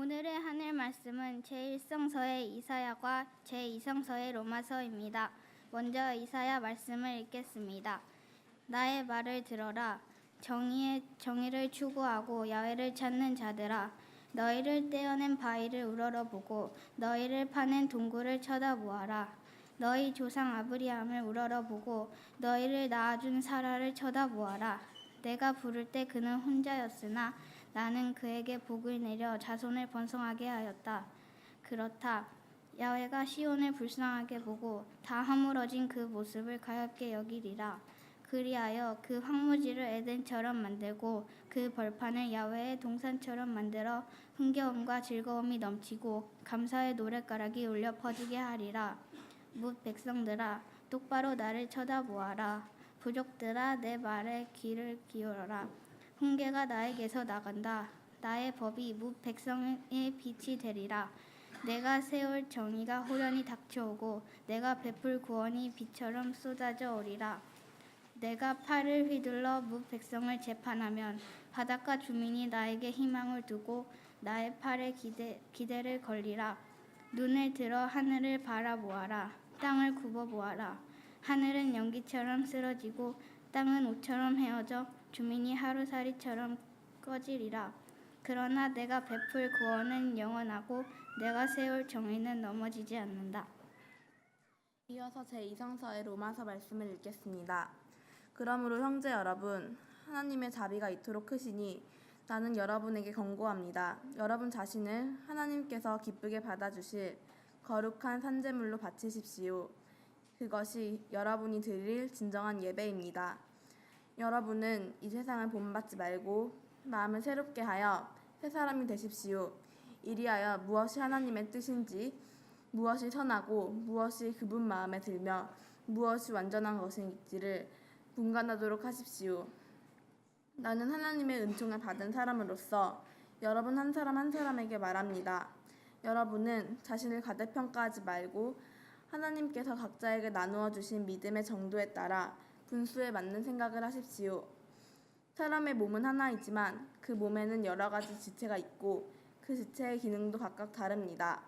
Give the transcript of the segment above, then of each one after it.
오늘의 하늘 말씀은 제1성서의 이사야과 제2성서의 로마서입니다. 먼저 이사야 말씀을 읽겠습니다. 나의 말을 들어라. 정의를 추구하고 야훼를 찾는 자들아, 너희를 떼어낸 바위를 우러러보고 너희를 파낸 동굴을 쳐다보아라. 너희 조상 아브라함을 우러러보고 너희를 낳아준 사라를 쳐다보아라. 내가 부를 때 그는 혼자였으나 나는 그에게 복을 내려 자손을 번성하게 하였다. 그렇다. 야훼가 시온을 불쌍하게 보고 다 허물어진 그 모습을 가엾게 여기리라. 그리하여 그 황무지를 에덴처럼 만들고 그 벌판을 야훼의 동산처럼 만들어 흥겨움과 즐거움이 넘치고 감사의 노랫가락이 울려 퍼지게 하리라. 뭇 백성들아, 똑바로 나를 쳐다보아라. 부족들아, 내 말에 귀를 기울여라. 훈계가 나에게서 나간다. 나의 법이 뭇 백성의 빛이 되리라. 내가 세울 정의가 호련히 닥쳐오고 내가 베풀 구원이 비처럼 쏟아져 오리라. 내가 팔을 휘둘러 뭇 백성을 재판하면 바닷가 주민이 나에게 희망을 두고 나의 팔에 기대를 걸리라. 눈을 들어 하늘을 바라보아라. 땅을 굽어보아라. 하늘은 연기처럼 쓰러지고 땅은 옷처럼 헤어져 주민이 하루살이처럼 꺼지리라. 그러나 내가 베풀 구원은 영원하고 내가 세울 정의는 넘어지지 않는다. 이어서 제2성서의 로마서 말씀을 읽겠습니다. 그러므로 형제 여러분, 하나님의 자비가 이토록 크시니 나는 여러분에게 권고합니다. 여러분 자신을 하나님께서 기쁘게 받아주실 거룩한 산제물로 바치십시오. 그것이 여러분이 드릴 진정한 예배입니다. 여러분은 이 세상을 본받지 말고 마음을 새롭게 하여 새 사람이 되십시오. 이리하여 무엇이 하나님의 뜻인지, 무엇이 선하고 무엇이 그분 마음에 들며 무엇이 완전한 것인지를 분간하도록 하십시오. 나는 하나님의 은총을 받은 사람으로서 여러분 한 사람 한 사람에게 말합니다. 여러분은 자신을 과대평가하지 말고 하나님께서 각자에게 나누어 주신 믿음의 정도에 따라 분수에 맞는 생각을 하십시오. 사람의 몸은 하나이지만 그 몸에는 여러 가지 지체가 있고 그 지체의 기능도 각각 다릅니다.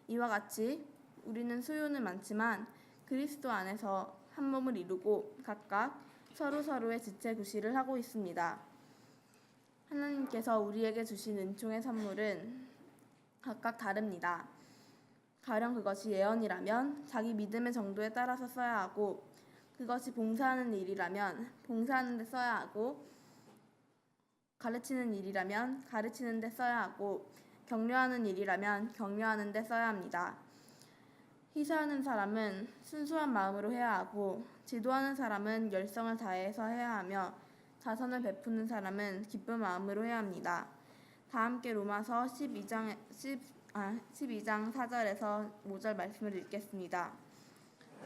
이와 같이 우리는 수요는 많지만 그리스도 안에서 한 몸을 이루고 각각 서로의 지체 구실을 하고 있습니다. 하나님께서 우리에게 주신 은총의 선물은 각각 다릅니다. 가령 그것이 예언이라면 자기 믿음의 정도에 따라서 써야 하고, 그것이 봉사하는 일이라면 봉사하는 데 써야 하고, 가르치는 일이라면 가르치는 데 써야 하고, 격려하는 일이라면 격려하는 데 써야 합니다. 희사하는 사람은 순수한 마음으로 해야 하고, 지도하는 사람은 열성을 다해서 해야 하며, 자선을 베푸는 사람은 기쁜 마음으로 해야 합니다. 다 함께 로마서 12장 4절에서 5절 말씀을 읽겠습니다.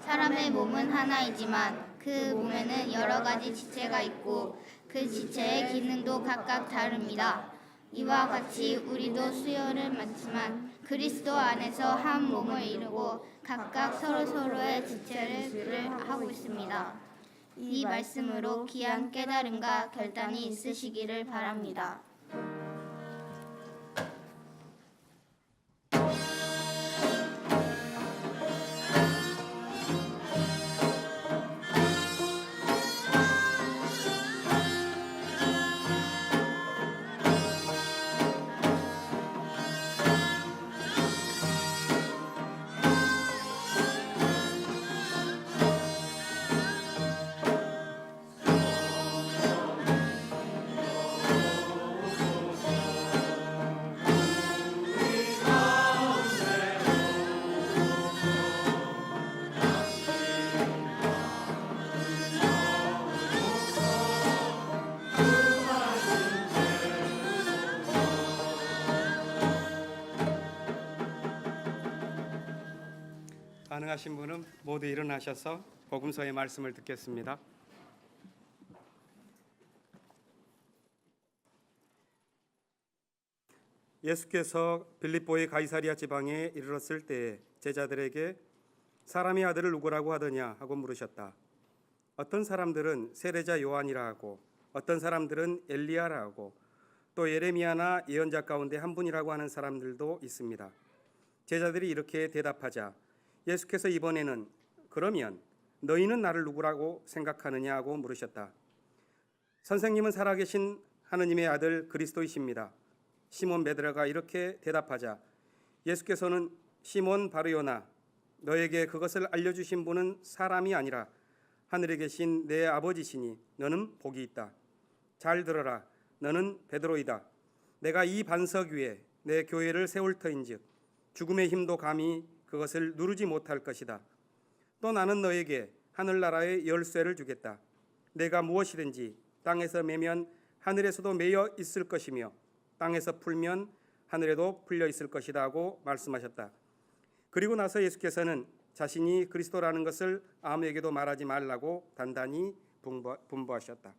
사람의 몸은 하나이지만 그 몸에는 여러 가지 지체가 있고 그 지체의 기능도 각각 다릅니다. 이와 같이 우리도 수요를 많지만 그리스도 안에서 한 몸을 이루고 각각 서로의 지체를 하고 있습니다. 이 말씀으로 귀한 깨달음과 결단이 있으시기를 바랍니다. 가능하신 분은 모두 일어나셔서 복음서의 말씀을 듣겠습니다. 예수께서 빌립보의 가이사리아 지방에 이르렀을 때에 제자들에게 사람의 아들을 누구라고 하더냐 하고 물으셨다. 어떤 사람들은 세례자 요한이라 하고 어떤 사람들은 엘리야라 하고 또 예레미야나 예언자 가운데 한 분이라고 하는 사람들도 있습니다. 제자들이 이렇게 대답하자 예수께서 이번에는 그러면 너희는 나를 누구라고 생각하느냐 하고 물으셨다. 선생님은 살아계신 하느님의 아들 그리스도이십니다. 시몬 베드로가 이렇게 대답하자 예수께서는 시몬 바르요나 너에게 그것을 알려주신 분은 사람이 아니라 하늘에 계신 내 아버지시니 너는 복이 있다. 잘 들어라. 너는 베드로이다. 내가 이 반석 위에 내 교회를 세울 터인즉 죽음의 힘도 감히 그것을 누르지 못할 것이다. 또 나는 너에게 하늘나라의 열쇠를 주겠다. 내가 무엇이든지 땅에서 매면 하늘에서도 매여 있을 것이며 땅에서 풀면 하늘에도 풀려 있을 것이다 하고 말씀하셨다. 그리고 나서 예수께서는 자신이 그리스도라는 것을 아무에게도 말하지 말라고 단단히 분부하셨다.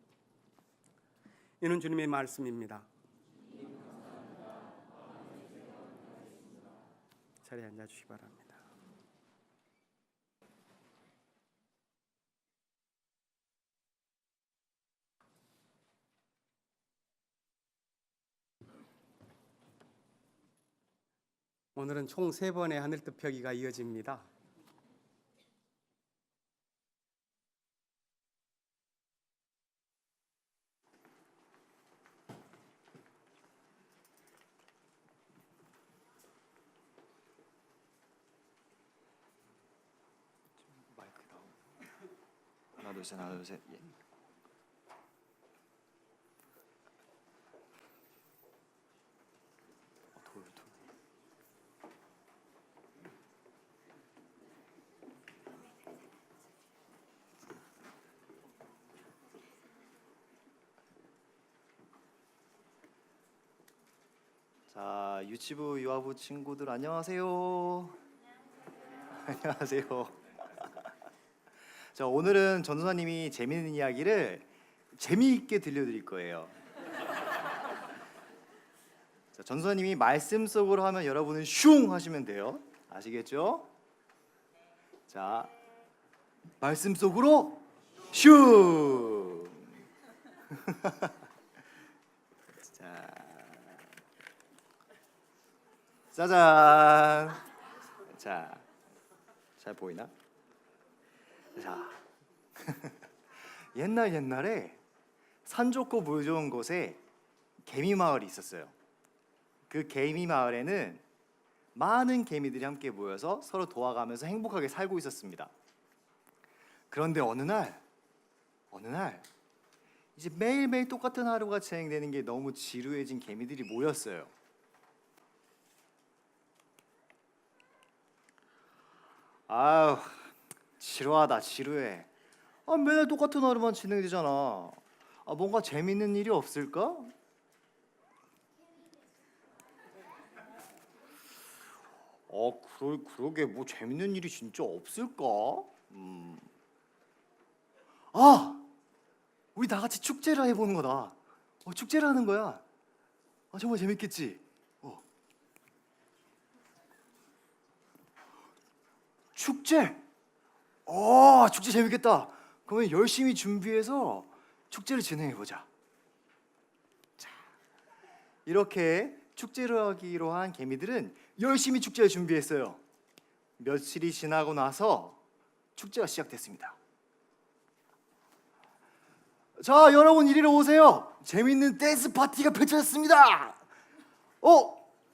이는 주님의 말씀입니다. 자리에 앉아주시기 바랍니다. 오늘은 총 3번의 하늘뜻 펴기가 이어집니다. 마이크 나오고 하나 둘 셋 하나 둘 셋. 예. 돌. 자, 유치부 유아부 친구들 안녕하세요. 안녕하세요. 자, 오늘은 전도사님이 재미있는 이야기를 재미있게 들려드릴 거예요. 자, 전도사님이 말씀 속으로 하면 여러분은 슝 하시면 돼요. 아시겠죠? 자, 말씀 속으로 슝. 자, 짜잔. 자, 잘 보이나? 자, 옛날에 산 좋고 물 좋은 곳에 개미 마을이 있었어요. 그 개미 마을에는 많은 개미들이 함께 모여서 서로 도와가면서 행복하게 살고 있었습니다. 그런데 어느 날 이제 매일매일 똑같은 하루가 진행되는 게 너무 지루해진 개미들이 모였어요. 아우, 지루하다, 지루해. 맨날 똑같은 하루만 진행되잖아. 뭔가 재밌는 일이 없을까? 그러게 뭐 재밌는 일이 진짜 없을까? 우리 다 같이 축제를 해보는 거다. 축제를 하는 거야. 정말 재밌겠지? 축제? 축제 재밌겠다. 그러면 열심히 준비해서 축제를 진행해보자. 자, 이렇게 축제를 하기로 한 개미들은 열심히 축제를 준비했어요. 며칠이 지나고 나서 축제가 시작됐습니다. 자, 여러분 이리로 오세요. 재밌는 댄스 파티가 펼쳐졌습니다.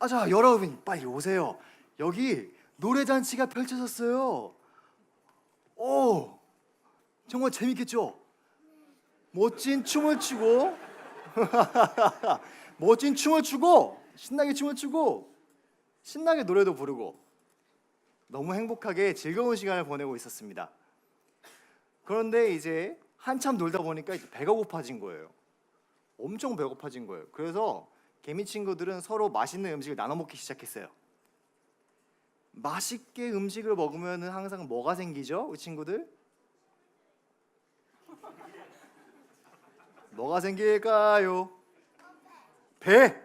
자, 여러분 빨리 오세요. 여기 노래 잔치가 펼쳐졌어요. 정말 재밌겠죠? 멋진 춤을 추고 신나게 춤을 추고 신나게 노래도 부르고 너무 행복하게 즐거운 시간을 보내고 있었습니다. 그런데 이제 한참 놀다 보니까 이제 배가 고파진 거예요. 엄청 배고파진 거예요. 그래서 개미 친구들은 서로 맛있는 음식을 나눠 먹기 시작했어요. 맛있게 음식을 먹으면 항상 뭐가 생기죠? 우리 친구들? 뭐가 생길까요? 배!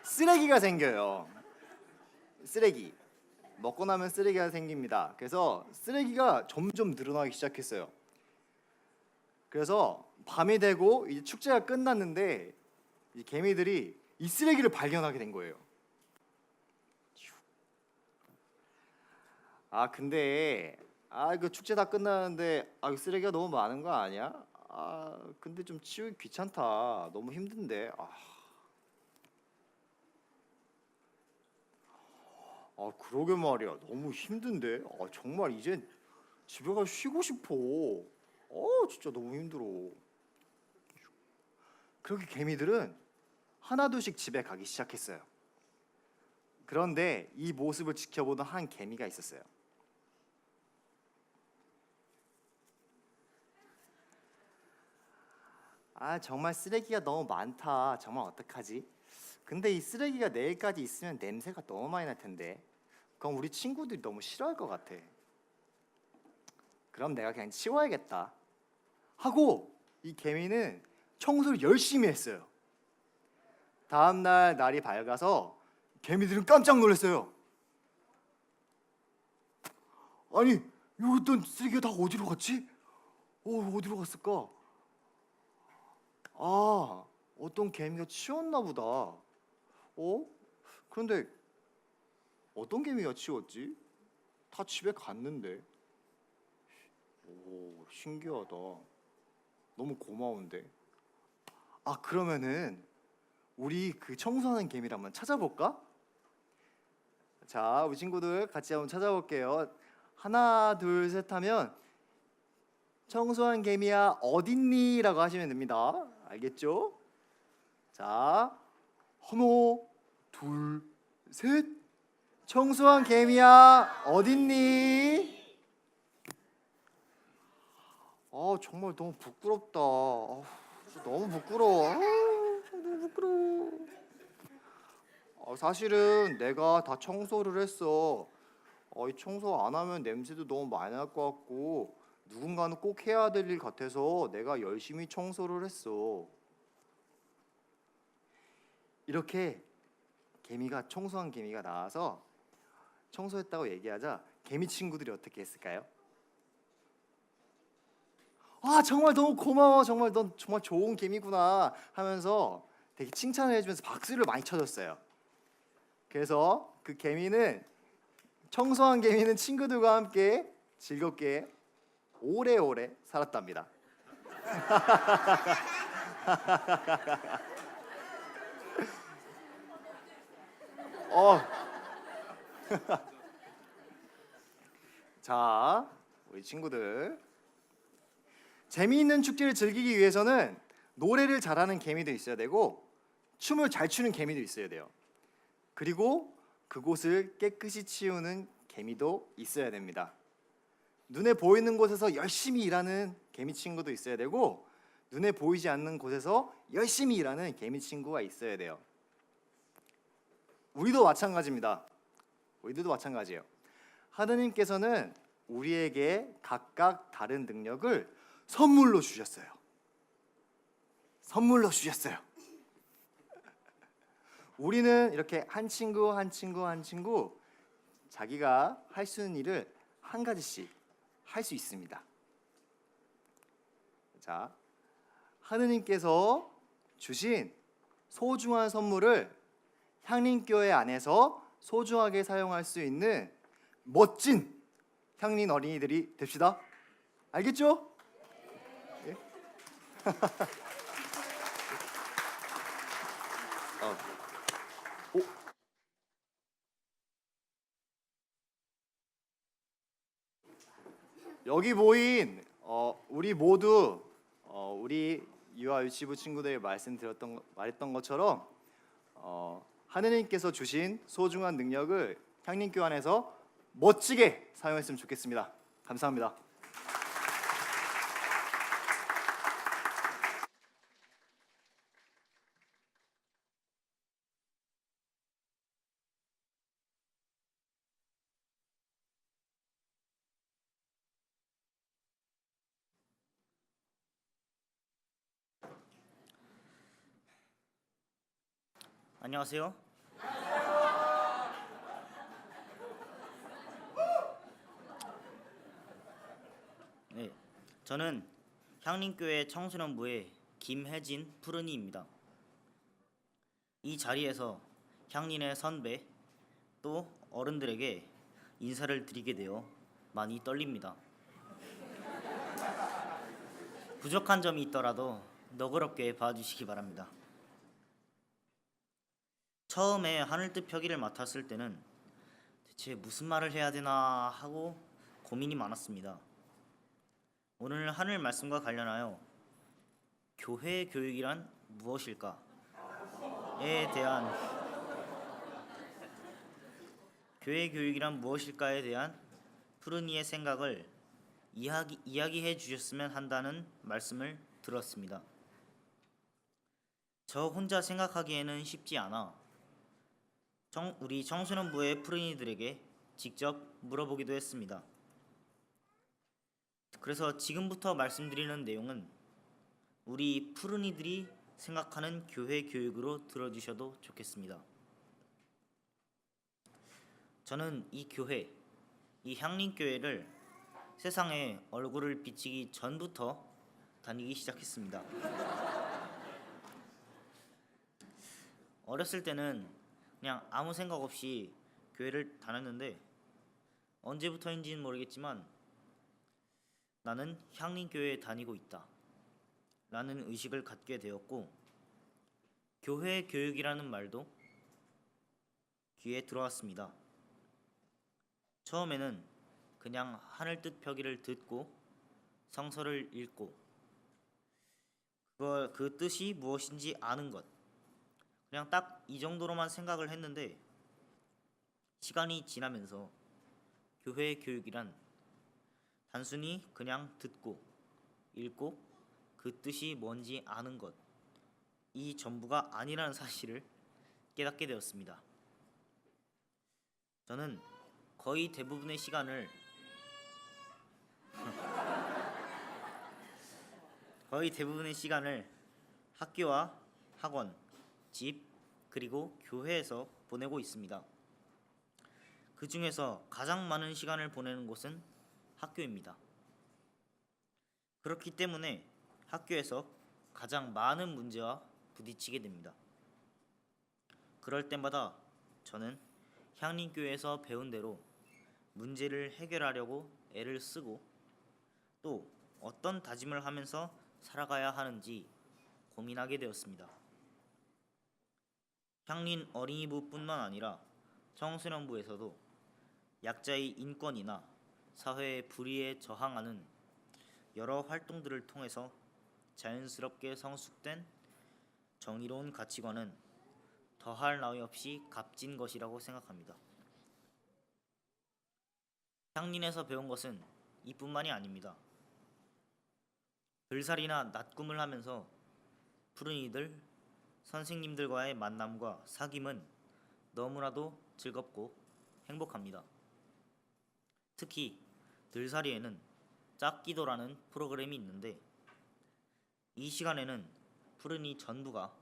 쓰레기가 생겨요. 쓰레기. 먹고 나면 쓰레기가 생깁니다. 그래서 쓰레기가 점점 늘어나기 시작했어요. 그래서 밤이 되고 이제 축제가 끝났는데 이 개미들이 이 쓰레기를 발견하게 된 거예요. 아 근데 그 축제 다 끝나는데 이 쓰레기가 너무 많은 거 아니야? 근데 좀 치우기 귀찮다. 너무 힘든데. 그러게 말이야. 너무 힘든데. 정말 이제 집에 가서 쉬고 싶어. 진짜 너무 힘들어. 그렇게 개미들은 하나둘씩 집에 가기 시작했어요. 그런데 이 모습을 지켜보던 한 개미가 있었어요. 정말 쓰레기가 너무 많다. 정말 어떡하지? 근데 이 쓰레기가 내일까지 있으면 냄새가 너무 많이 날 텐데. 그럼 우리 친구들이 너무 싫어할 것 같아. 그럼 내가 그냥 치워야겠다 하고 이 개미는 청소를 열심히 했어요. 다음 날 날이 밝아서 개미들은 깜짝 놀랐어요. 아니 여기 있던 쓰레기가 다 어디로 갔지? 어디로 갔을까? 어떤 개미가 치웠나 보다. 그런데 어떤 개미가 치웠지? 다 집에 갔는데. 신기하다. 너무 고마운데. 그러면은 우리 그 청소하는 개미를 한번 찾아볼까? 자, 우리 친구들 같이 한번 찾아볼게요. 하나, 둘, 셋 하면 청소한 개미야 어딨니? 라고 하시면 됩니다. 알겠죠? 자, 하나, 둘, 셋. 청소한 개미야 어딨니? 정말 너무 부끄럽다. 진짜 너무 부끄러워. 너무 부끄러워. 사실은 내가 다 청소를 했어. 이 청소 안 하면 냄새도 너무 많이 날 것 같고 누군가는 꼭 해야 될 일 같아서 내가 열심히 청소를 했어. 이렇게 청소한 개미가 나와서 청소했다고 얘기하자 개미 친구들이 어떻게 했을까요? 정말 너무 고마워. 정말 넌 정말 좋은 개미구나 하면서 되게 칭찬을 해주면서 박수를 많이 쳐줬어요. 그래서 그 개미는 청소한 개미는 친구들과 함께 즐겁게 오래오래 살았답니다. 자, 우리 친구들 재미있는 축제를 즐기기 위해서는 노래를 잘하는 개미도 있어야 되고 춤을 잘 추는 개미도 있어야 돼요. 그리고 그곳을 깨끗이 치우는 개미도 있어야 됩니다. 눈에 보이는 곳에서 열심히 일하는 개미 친구도 있어야 되고 눈에 보이지 않는 곳에서 열심히 일하는 개미 친구가 있어야 돼요. 우리도 마찬가지입니다. 우리들도 마찬가지예요. 하느님께서는 우리에게 각각 다른 능력을 선물로 주셨어요. 선물로 주셨어요. 우리는 이렇게 한 친구 자기가 할 수 있는 일을 한 가지씩 할 수 있습니다. 자, 하느님께서 주신 소중한 선물을 향림교회 안에서 소중하게 사용할 수 있는 멋진 향림 어린이들이 됩시다. 알겠죠? 예? 여기 모인 우리 모두 우리 유아 유치부 친구들이 말했던 것처럼 하느님께서 주신 소중한 능력을 향림교회 안에서 멋지게 사용했으면 좋겠습니다. 감사합니다. 안녕하세요. 네, 저는 향림교회 청소년부의 김혜진 푸른이입니다. 이 자리에서 향린의 선배 또 어른들에게 인사를 드리게 되어 많이 떨립니다. 부족한 점이 있더라도 너그럽게 봐주시기 바랍니다. 처음에 하늘뜻 펴기를 맡았을 때는 대체 무슨 말을 해야 되나 하고 고민이 많았습니다. 오늘 하늘 말씀과 관련하여 교회 교육이란 무엇일까에 대한 푸른이의 생각을 이야기해 주셨으면 한다는 말씀을 들었습니다. 저 혼자 생각하기에는 쉽지 않아 우리 청소년부의 푸른이들에게 직접 물어보기도 했습니다. 그래서 지금부터 말씀드리는 내용은 우리 푸른이들이 생각하는 교회 교육으로 들어주셔도 좋겠습니다. 저는 이 향림교회를 세상에 얼굴을 비치기 전부터 다니기 시작했습니다. 어렸을 때는 그냥 아무 생각 없이 교회를 다녔는데 언제부터인지는 모르겠지만 나는 향림교회에 다니고 있다 라는 의식을 갖게 되었고 교회 교육이라는 말도 귀에 들어왔습니다. 처음에는 그냥 하늘뜻 펴기를 듣고 성서를 읽고 그 뜻이 무엇인지 아는 것 그냥 딱 이 정도로만 생각을 했는데 시간이 지나면서 교회 교육이란 단순히 그냥 듣고 읽고 그 뜻이 뭔지 아는 것 이 전부가 아니라는 사실을 깨닫게 되었습니다. 저는 거의 대부분의 시간을 학교와 학원, 집, 그리고 교회에서 보내고 있습니다. 그 중에서 가장 많은 시간을 보내는 곳은 학교입니다. 그렇기 때문에 학교에서 가장 많은 문제와 부딪히게 됩니다. 그럴 때마다 저는 향림교회에서 배운 대로 문제를 해결하려고 애를 쓰고 또 어떤 다짐을 하면서 살아가야 하는지 고민하게 되었습니다. 향린 어린이부뿐만 아니라 청소년부에서도 약자의 인권이나 사회의 불의에 저항하는 여러 활동들을 통해서 자연스럽게 성숙된 정의로운 가치관은 더할 나위 없이 값진 것이라고 생각합니다. 향린에서 배운 것은 이뿐만이 아닙니다. 들살이나 낮꿈을 하면서 푸른이들, 선생님들과의 만남과 사귐은 너무나도 즐겁고 행복합니다. 특히 들살이에는 짝기도라는 프로그램이 있는데 이 시간에는 푸른이 전부가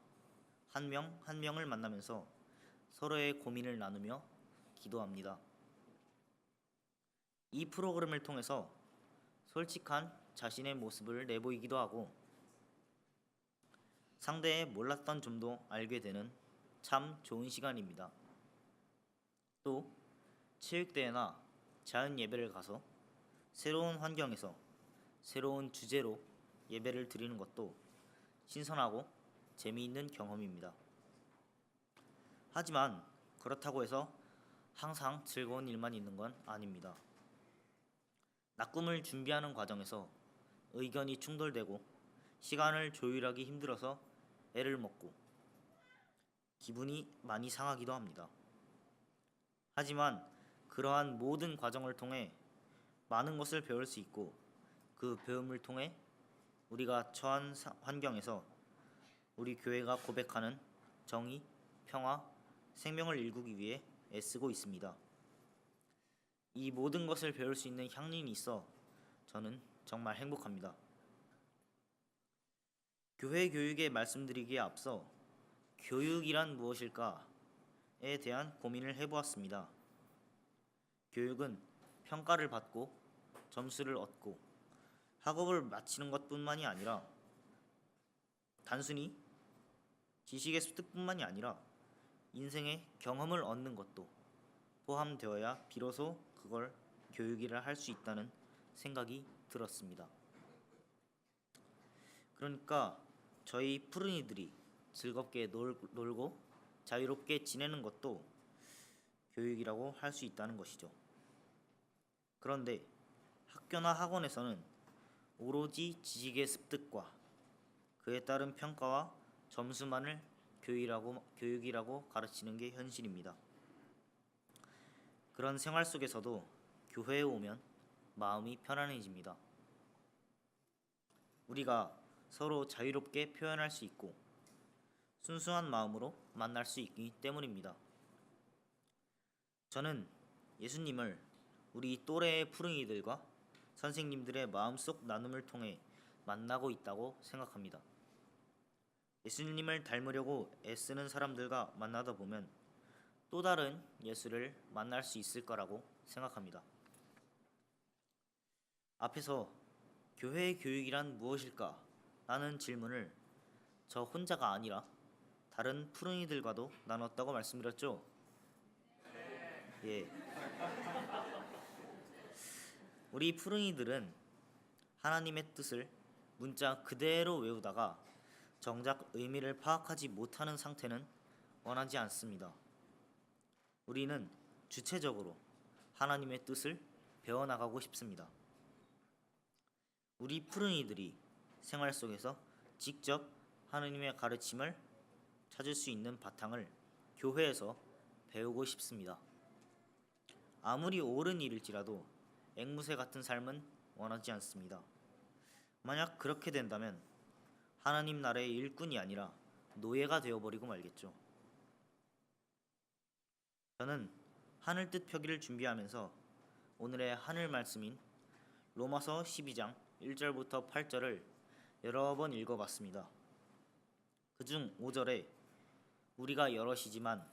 한 명 한 명을 만나면서 서로의 고민을 나누며 기도합니다. 이 프로그램을 통해서 솔직한 자신의 모습을 내보이기도 하고 상대의 몰랐던 점도 알게 되는 참 좋은 시간입니다. 또 체육대회나 자연 예배를 가서 새로운 환경에서 새로운 주제로 예배를 드리는 것도 신선하고 재미있는 경험입니다. 하지만 그렇다고 해서 항상 즐거운 일만 있는 건 아닙니다. 낙꿈을 준비하는 과정에서 의견이 충돌되고 시간을 조율하기 힘들어서 애를 먹고 기분이 많이 상하기도 합니다. 하지만 그러한 모든 과정을 통해 많은 것을 배울 수 있고 그 배움을 통해 우리가 처한 환경에서 우리 교회가 고백하는 정의, 평화, 생명을 일구기 위해 애쓰고 있습니다. 이 모든 것을 배울 수 있는 향린이 있어 저는 정말 행복합니다. 교회 교육에 말씀드리기에 앞서 교육이란 무엇일까에 대한 고민을 해보았습니다. 교육은 평가를 받고 점수를 얻고 학업을 마치는 것뿐만이 아니라 단순히 지식의 습득뿐만이 아니라 인생의 경험을 얻는 것도 포함되어야 비로소 그걸 교육이라 할 수 있다는 생각이 들었습니다. 그러니까 저희 푸른이들이 즐겁게 놀고 자유롭게 지내는 것도 교육이라고 할 수 있다는 것이죠. 그런데 학교나 학원에서는 오로지 지식의 습득과 그에 따른 평가와 점수만을 교육이라고 가르치는 게 현실입니다. 그런 생활 속에서도 교회에 오면 마음이 편안해집니다. 우리가 서로 자유롭게 표현할 수 있고 순수한 마음으로 만날 수 있기 때문입니다. 저는 예수님을 우리 또래의 푸른이들과 선생님들의 마음속 나눔을 통해 만나고 있다고 생각합니다. 예수님을 닮으려고 애쓰는 사람들과 만나다 보면 또 다른 예수를 만날 수 있을 거라고 생각합니다. 앞에서 교회의 교육이란 무엇일까? 라는 질문을 저 혼자가 아니라 다른 푸른이들과도 나눴다고 말씀드렸죠? 예. 우리 푸른이들은 하나님의 뜻을 문자 그대로 외우다가 정작 의미를 파악하지 못하는 상태는 원하지 않습니다. 우리는 주체적으로 하나님의 뜻을 배워나가고 싶습니다. 우리 푸른이들이 생활 속에서 직접 하나님의 가르침을 찾을 수 있는 바탕을 교회에서 배우고 싶습니다. 아무리 옳은 일일지라도 앵무새 같은 삶은 원하지 않습니다. 만약 그렇게 된다면 하나님 나라의 일꾼이 아니라 노예가 되어버리고 말겠죠. 저는 하늘 뜻 펴기를 준비하면서 오늘의 하늘 말씀인 로마서 12장 1절부터 8절을 여러 번 읽어봤습니다. 그중 5절에 우리가 여럿이지만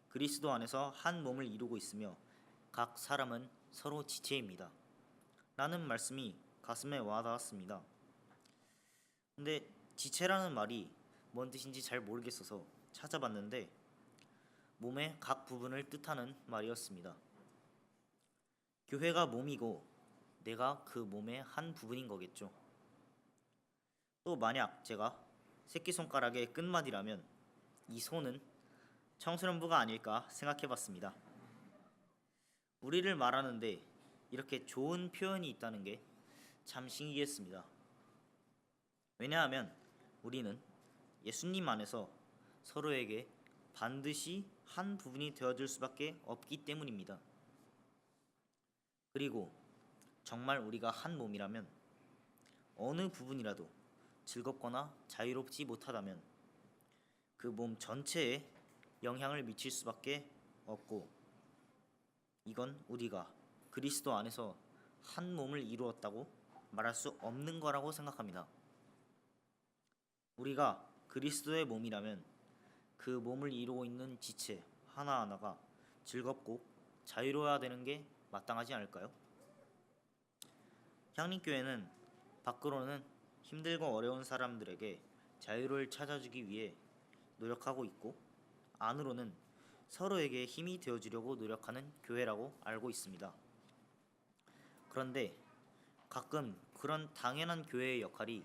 그리스도 안에서 한 몸을 이루고 있으며 각 사람은 서로 지체입니다. 라는 말씀이 가슴에 와닿았습니다. 근데 지체라는 말이 뭔 뜻인지 잘 모르겠어서 찾아봤는데 몸의 각 부분을 뜻하는 말이었습니다. 교회가 몸이고 내가 그 몸의 한 부분인 거겠죠. 또 만약 제가 새끼손가락의 끝마디라면 이 손은 청소년부가 아닐까 생각해봤습니다. 우리를 말하는데 이렇게 좋은 표현이 있다는 게 참 신기했습니다. 왜냐하면 우리는 예수님 안에서 서로에게 반드시 한 부분이 되어줄 수밖에 없기 때문입니다. 그리고 정말 우리가 한 몸이라면 어느 부분이라도 즐겁거나 자유롭지 못하다면 그 몸 전체에 영향을 미칠 수밖에 없고 이건 우리가 그리스도 안에서 한 몸을 이루었다고 말할 수 없는 거라고 생각합니다. 우리가 그리스도의 몸이라면 그 몸을 이루고 있는 지체 하나하나가 즐겁고 자유로워야 되는 게 마땅하지 않을까요? 향림교회는 밖으로는 힘들고 어려운 사람들에게 자유를 찾아주기 위해 노력하고 있고 안으로는 서로에게 힘이 되어주려고 노력하는 교회라고 알고 있습니다. 그런데 가끔 그런 당연한 교회의 역할이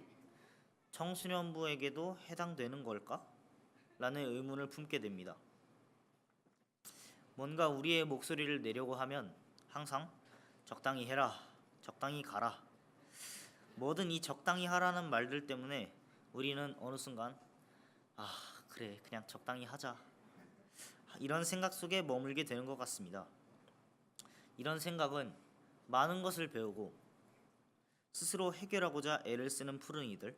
청소년부에게도 해당되는 걸까? 라는 의문을 품게 됩니다. 뭔가 우리의 목소리를 내려고 하면 항상 적당히 해라, 적당히 가라. 뭐든 이 적당히 하라는 말들 때문에 우리는 어느 순간 그래 그냥 적당히 하자 이런 생각 속에 머물게 되는 것 같습니다. 이런 생각은 많은 것을 배우고 스스로 해결하고자 애를 쓰는 푸른이들,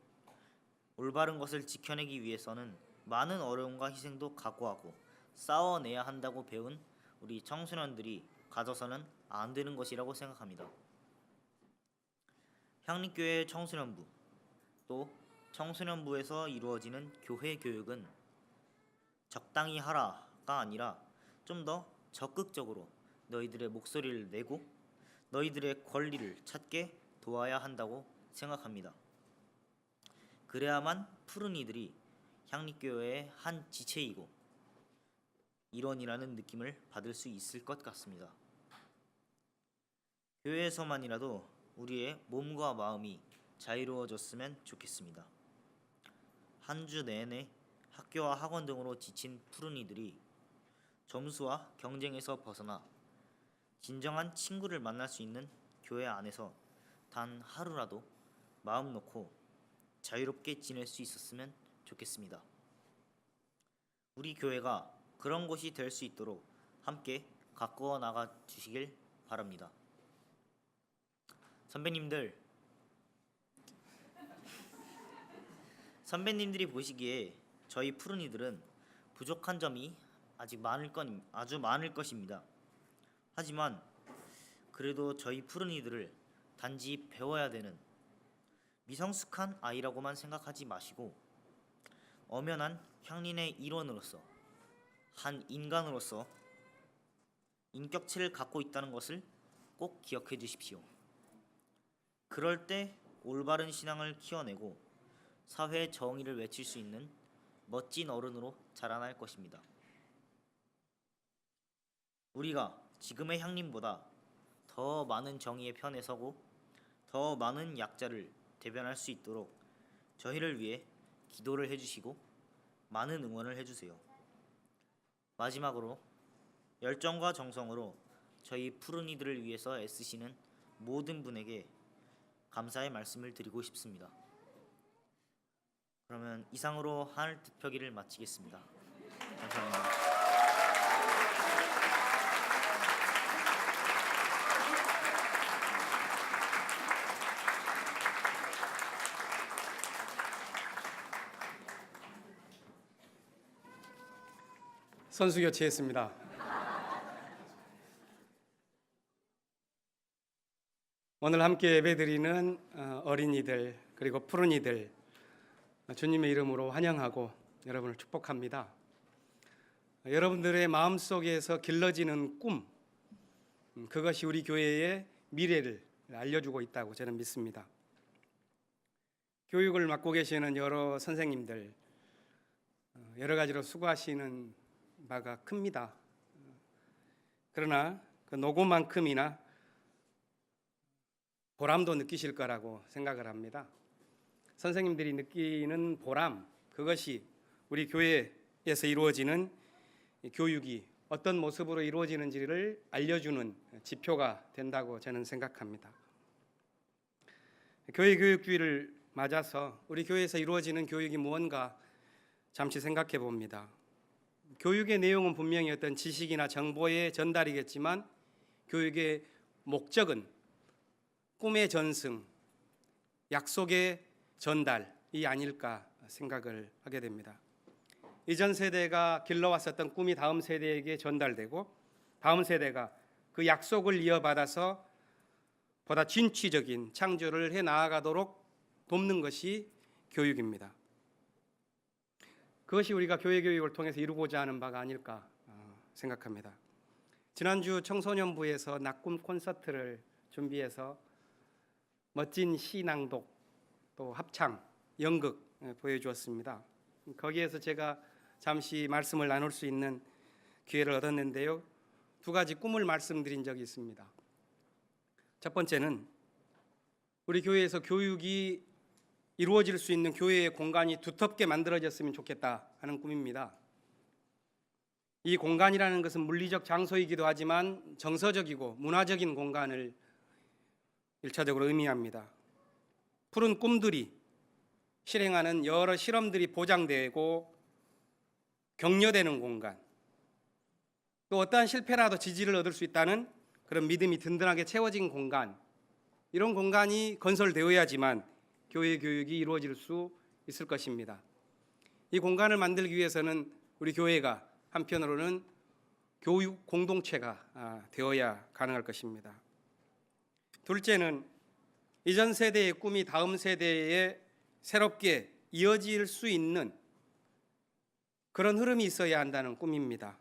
올바른 것을 지켜내기 위해서는 많은 어려움과 희생도 각오하고 싸워내야 한다고 배운 우리 청소년들이 가져서는 안 되는 것이라고 생각합니다. 향림교회 청소년부, 또 청소년부에서 이루어지는 교회 교육은 적당히 하라가 아니라 좀 더 적극적으로 너희들의 목소리를 내고 너희들의 권리를 찾게 도와야 한다고 생각합니다. 그래야만 푸른 이들이 향립교회의 한 지체이고 일원이라는 느낌을 받을 수 있을 것 같습니다. 교회에서만이라도 우리의 몸과 마음이 자유로워졌으면 좋겠습니다. 한 주 내내 학교와 학원 등으로 지친 푸른 이들이 점수와 경쟁에서 벗어나 진정한 친구를 만날 수 있는 교회 안에서 단 하루라도 마음 놓고 자유롭게 지낼 수 있었으면 좋겠습니다. 우리 교회가 그런 곳이 될 수 있도록 함께 가꾸어 나가 주시길 바랍니다. 선배님들이 보시기에 저희 푸른이들은 부족한 점이 아주 많을 것입니다. 하지만 그래도 저희 푸른이들을 단지 배워야 되는 미성숙한 아이라고만 생각하지 마시고 엄연한 향린의 일원으로서 한 인간으로서 인격체를 갖고 있다는 것을 꼭 기억해 주십시오. 그럴 때 올바른 신앙을 키워내고 사회의 정의를 외칠 수 있는 멋진 어른으로 자라날 것입니다. 우리가 지금의 향림보다 더 많은 정의의 편에 서고 더 많은 약자를 대변할 수 있도록 저희를 위해 기도를 해주시고 많은 응원을 해주세요. 마지막으로 열정과 정성으로 저희 푸른이들을 위해서 애쓰시는 모든 분에게 감사의 말씀을 드리고 싶습니다. 그러면 이상으로 하늘 득표기를 마치겠습니다. 감사합니다. 선수 교체했습니다. 오늘 함께 예배드리는 어린이들 그리고 푸른이들 주님의 이름으로 환영하고 여러분을 축복합니다. 여러분들의 마음속에서 길러지는 꿈, 그것이 우리 교회의 미래를 알려주고 있다고 저는 믿습니다. 교육을 맡고 계시는 여러 선생님들 여러 가지로 수고하시는 바가 큽니다. 그러나 그 노고만큼이나 보람도 느끼실 거라고 생각을 합니다. 선생님들이 느끼는 보람, 그것이 우리 교회에서 이루어지는 교육이 어떤 모습으로 이루어지는지를 알려주는 지표가 된다고 저는 생각합니다. 교회 교육주의를 맞아서 우리 교회에서 이루어지는 교육이 무언가 잠시 생각해 봅니다. 교육의 내용은 분명히 어떤 지식이나 정보의 전달이겠지만 교육의 목적은 꿈의 전승, 약속의 전달이 아닐까 생각을 하게 됩니다. 이전 세대가 길러왔었던 꿈이 다음 세대에게 전달되고 다음 세대가 그 약속을 이어받아서 보다 진취적인 창조를 해 나아가도록 돕는 것이 교육입니다. 그것이 우리가 교회 교육을 통해서 이루고자 하는 바가 아닐까 생각합니다. 지난주 청소년부에서 낙꿈 콘서트를 준비해서 멋진 시 낭독, 또 합창, 연극 보여주었습니다. 거기에서 제가 잠시 말씀을 나눌 수 있는 기회를 얻었는데요. 두 가지 꿈을 말씀드린 적이 있습니다. 첫 번째는 우리 교회에서 교육이 이루어질 수 있는 교회의 공간이 두텁게 만들어졌으면 좋겠다 하는 꿈입니다. 이 공간이라는 것은 물리적 장소이기도 하지만 정서적이고 문화적인 공간을 일차적으로 의미합니다. 푸른 꿈들이 실행하는 여러 실험들이 보장되고 격려되는 공간, 또 어떠한 실패라도 지지를 얻을 수 있다는 그런 믿음이 든든하게 채워진 공간, 이런 공간이 건설되어야지만 교회 교육이 이루어질 수 있을 것입니다. 이 공간을 만들기 위해서는 우리 교회가 한편으로는 교육 공동체가 되어야 가능할 것입니다. 둘째는 이전 세대의 꿈이 다음 세대에 새롭게 이어질 수 있는 그런 흐름이 있어야 한다는 꿈입니다.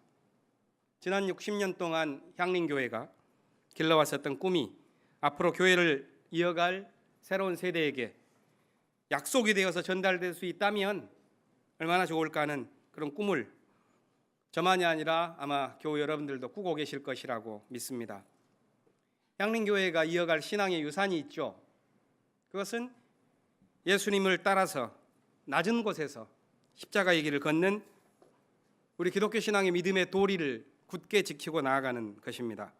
지난 60년 동안 향림교회가 길러왔었던 꿈이 앞으로 교회를 이어갈 새로운 세대에게 약속이 되어서 전달될 수 있다면 얼마나 좋을까 하는 그런 꿈을 저만이 아니라 아마 교우 여러분들도 꾸고 계실 것이라고 믿습니다. 향림교회가 이어갈 신앙의 유산이 있죠. 그것은 예수님을 따라서 낮은 곳에서 십자가의 길을 걷는 우리 기독교 신앙의 믿음의 도리를 굳게 지키고 나아가는 것입니다.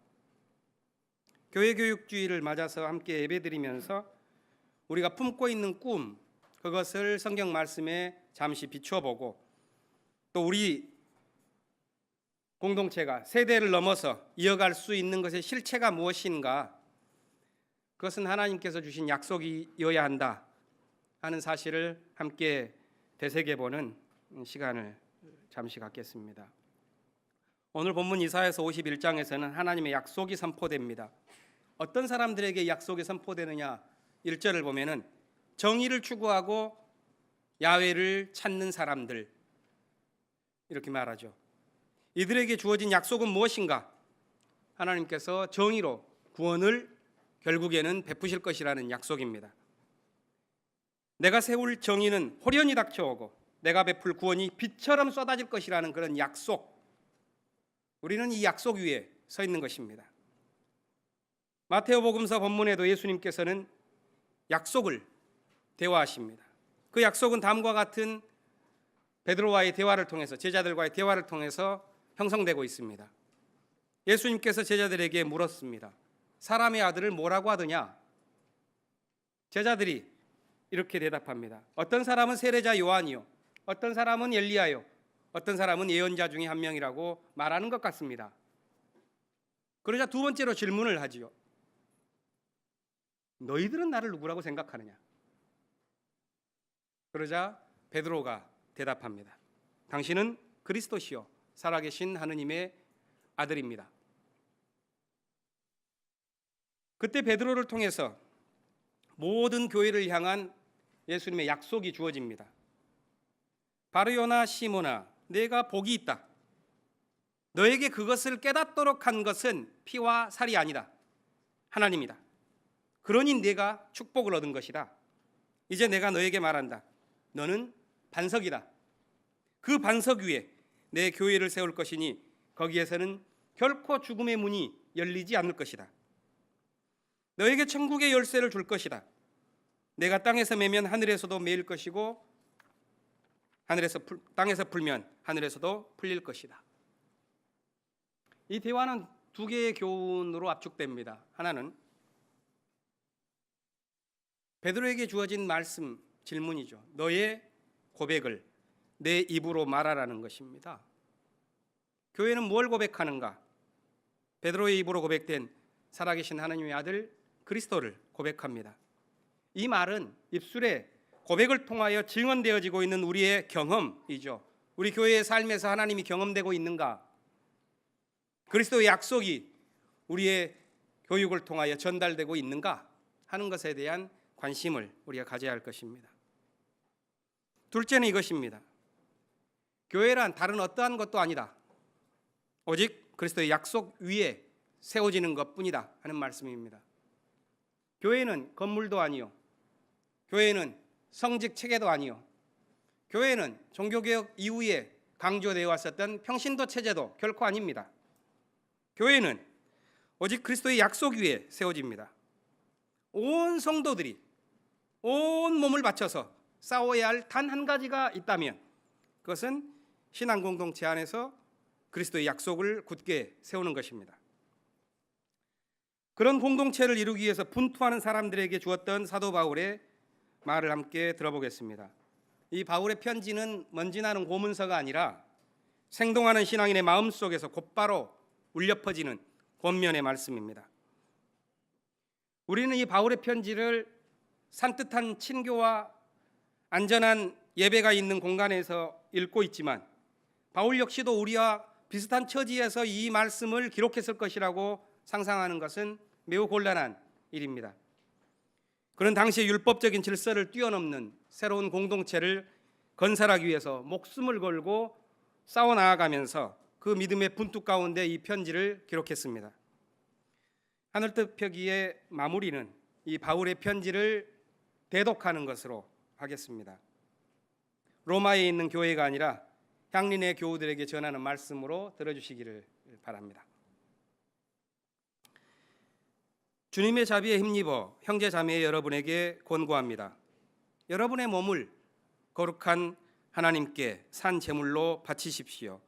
교회 교육주의를 맞아서 함께 예배드리면서 우리가 품고 있는 꿈, 그것을 성경 말씀에 잠시 비춰보고 또 우리 공동체가 세대를 넘어서 이어갈 수 있는 것의 실체가 무엇인가, 그것은 하나님께서 주신 약속이어야 한다 하는 사실을 함께 되새겨보는 시간을 잠시 갖겠습니다. 오늘 본문 이사야서 51장에서는 하나님의 약속이 선포됩니다. 어떤 사람들에게 약속이 선포되느냐, 1절을 보면은 정의를 추구하고 야훼를 찾는 사람들, 이렇게 말하죠. 이들에게 주어진 약속은 무엇인가? 하나님께서 정의로 구원을 결국에는 베푸실 것이라는 약속입니다. 내가 세울 정의는 호련히 닥쳐오고 내가 베풀 구원이 빛처럼 쏟아질 것이라는 그런 약속, 우리는 이 약속 위에 서 있는 것입니다. 마테오복음서 본문에도 예수님께서는 약속을 대화하십니다. 그 약속은 다음과 같은 베드로와의 대화를 통해서, 제자들과의 대화를 통해서 형성되고 있습니다. 예수님께서 제자들에게 물었습니다. 사람의 아들을 뭐라고 하더냐? 제자들이 이렇게 대답합니다. 어떤 사람은 세례자 요한이요, 어떤 사람은 엘리야요, 어떤 사람은 예언자 중에 한 명이라고 말하는 것 같습니다. 그러자 두 번째로 질문을 하지요. 너희들은 나를 누구라고 생각하느냐? 그러자 베드로가 대답합니다. 당신은 그리스도시요 살아계신 하느님의 아들입니다. 그때 베드로를 통해서 모든 교회를 향한 예수님의 약속이 주어집니다. 바르요나 시몬아, 내가 복이 있다. 너에게 그것을 깨닫도록 한 것은 피와 살이 아니다. 하나님이다. 그러니 내가 축복을 얻은 것이다. 이제 내가 너에게 말한다. 너는 반석이다. 그 반석 위에 내 교회를 세울 것이니 거기에서는 결코 죽음의 문이 열리지 않을 것이다. 너에게 천국의 열쇠를 줄 것이다. 내가 땅에서 매면 하늘에서도 매일 것이고 땅에서 풀면 하늘에서도 풀릴 것이다. 이 대화는 두 개의 교훈으로 압축됩니다. 하나는 베드로에게 주어진 말씀, 질문이죠. 너의 고백을 내 입으로 말하라는 것입니다. 교회는 뭘 고백하는가? 베드로의 입으로 고백된 살아계신 하나님의 아들 그리스도를 고백합니다. 이 말은 입술에 고백을 통하여 증언되어지고 있는 우리의 경험이죠. 우리 교회의 삶에서 하나님이 경험되고 있는가? 그리스도의 약속이 우리의 교육을 통하여 전달되고 있는가 하는 것에 대한 관심을 우리가 가져야 할 것입니다. 둘째는 이것입니다. 교회란 다른 어떠한 것도 아니다. 오직 그리스도의 약속 위에 세워지는 것뿐이다 하는 말씀입니다. 교회는 건물도 아니요, 교회는 성직 체계도 아니요, 교회는 종교개혁 이후에 강조되어 왔었던 평신도 체제도 결코 아닙니다. 교회는 오직 그리스도의 약속 위에 세워집니다. 온 성도들이 온 몸을 바쳐서 싸워야 할 단 한 가지가 있다면 그것은 신앙 공동체 안에서 그리스도의 약속을 굳게 세우는 것입니다. 그런 공동체를 이루기 위해서 분투하는 사람들에게 주었던 사도 바울의 말을 함께 들어보겠습니다. 이 바울의 편지는 먼지나는 고문서가 아니라 생동하는 신앙인의 마음속에서 곧바로 울려 퍼지는 권면의 말씀입니다. 우리는 이 바울의 편지를 산뜻한 친교와 안전한 예배가 있는 공간에서 읽고 있지만 바울 역시도 우리와 비슷한 처지에서 이 말씀을 기록했을 것이라고 상상하는 것은 매우 곤란한 일입니다. 그런 당시의 율법적인 질서를 뛰어넘는 새로운 공동체를 건설하기 위해서 목숨을 걸고 싸워 나아가면서 그 믿음의 분투 가운데 이 편지를 기록했습니다. 하늘뜻 펴기의 마무리는 이 바울의 편지를 대독하는 것으로 하겠습니다. 로마에 있는 교회가 아니라 향린의 교우들에게 전하는 말씀으로 들어주시기를 바랍니다. 주님의 자비에 힘입어 형제 자매 여러분에게 권고합니다. 여러분의 몸을 거룩한 하나님께 산 제물로 바치십시오.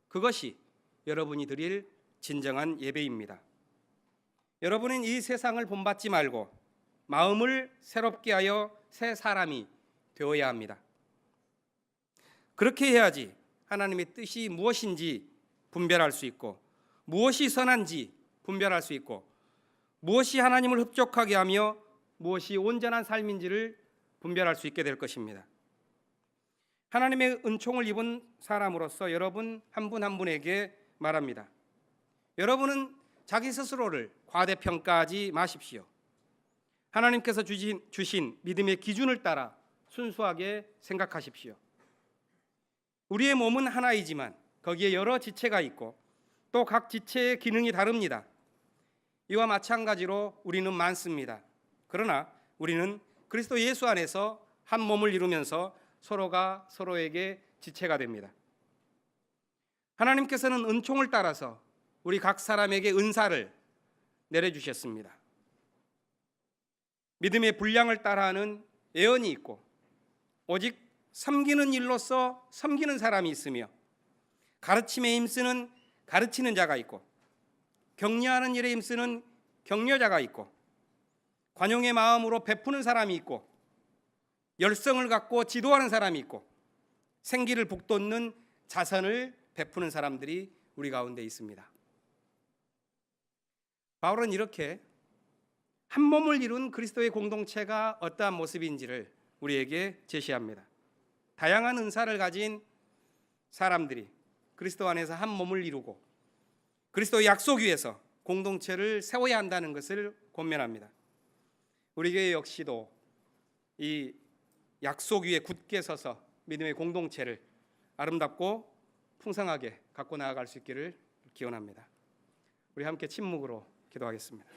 그것이 여러분이 드릴 진정한 예배입니다. 여러분은 이 세상을 본받지 말고 마음을 새롭게 하여 새 사람이 되어야 합니다. 그렇게 해야지 하나님의 뜻이 무엇인지 분별할 수 있고, 무엇이 선한지 분별할 수 있고, 무엇이 하나님을 흡족하게 하며 무엇이 온전한 삶인지를 분별할 수 있게 될 것입니다. 하나님의 은총을 입은 사람으로서 여러분 한 분 한 분에게 말합니다. 여러분은 자기 스스로를 과대평가하지 마십시오. 하나님께서 주신 믿음의 기준을 따라 순수하게 생각하십시오. 우리의 몸은 하나이지만 거기에 여러 지체가 있고 또 각 지체의 기능이 다릅니다. 이와 마찬가지로 우리는 많습니다. 그러나 우리는 그리스도 예수 안에서 한 몸을 이루면서 서로가 서로에게 지체가 됩니다. 하나님께서는 은총을 따라서 우리 각 사람에게 은사를 내려주셨습니다. 믿음의 분량을 따라하는 예언이 있고, 오직 섬기는 일로서 섬기는 사람이 있으며, 가르침에 힘쓰는 가르치는 자가 있고, 격려하는 일에 힘쓰는 격려자가 있고, 관용의 마음으로 베푸는 사람이 있고, 열성을 갖고 지도하는 사람이 있고, 생기를 북돋는 자선을 베푸는 사람들이 우리 가운데 있습니다. 바울은 이렇게 한 몸을 이룬 그리스도의 공동체가 어떠한 모습인지를 우리에게 제시합니다. 다양한 은사를 가진 사람들이 그리스도 안에서 한 몸을 이루고 그리스도의 약속 위에서 공동체를 세워야 한다는 것을 권면합니다. 우리 교회 역시도 이 약속 위에 굳게 서서 믿음의 공동체를 아름답고 풍성하게 갖고 나아갈 수 있기를 기원합니다. 우리 함께 침묵으로 기도하겠습니다.